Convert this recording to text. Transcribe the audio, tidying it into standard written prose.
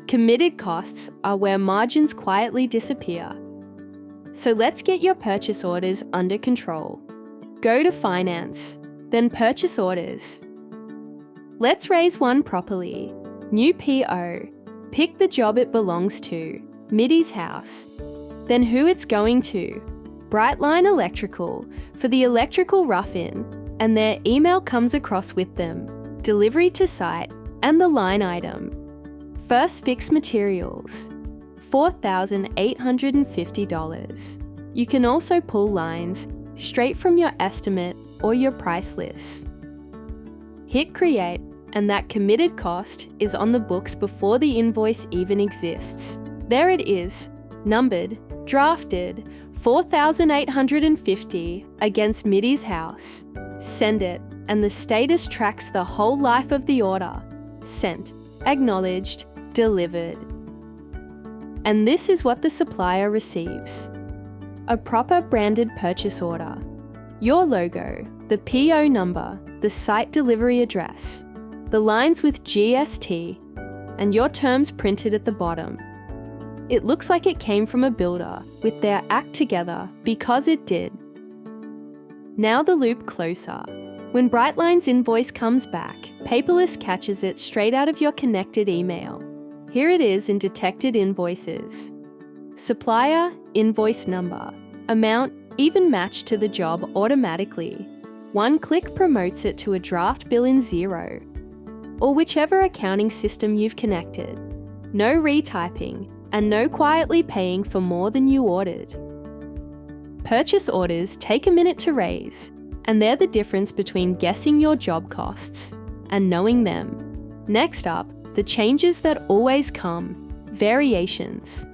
Committed costs are where margins quietly disappear. So let's get your purchase orders under control. Go to Finance, then Purchase Orders. Let's raise one properly. New PO. Pick the job it belongs to, Mitty's house. Then who it's going to, Brightline Electrical, for the electrical rough-in, and their email comes across with them, delivery to site, and the line item. First fix materials, $4,850. You can also pull lines straight from your estimate or your price list. Hit create, and that committed cost is on the books before the invoice even exists. There it is, numbered, drafted, $4,850 against Mitty's house. Send it, and the status tracks the whole life of the order. Sent, acknowledged, delivered. And this is what the supplier receives. A proper branded purchase order. Your logo, the PO number, the site delivery address, the lines with GST, and your terms printed at the bottom. It looks like it came from a builder with their act together because it did. Now the loop closer. When Brightline's invoice comes back, Paperless catches it straight out of your connected email. Here it is in detected invoices. Supplier, invoice number, amount, even matched to the job automatically. One click promotes it to a draft bill in Xero, or whichever accounting system you've connected. No retyping, and no quietly paying for more than you ordered. Purchase orders take a minute to raise, and they're the difference between guessing your job costs and knowing them. Next up, the changes that always come, variations.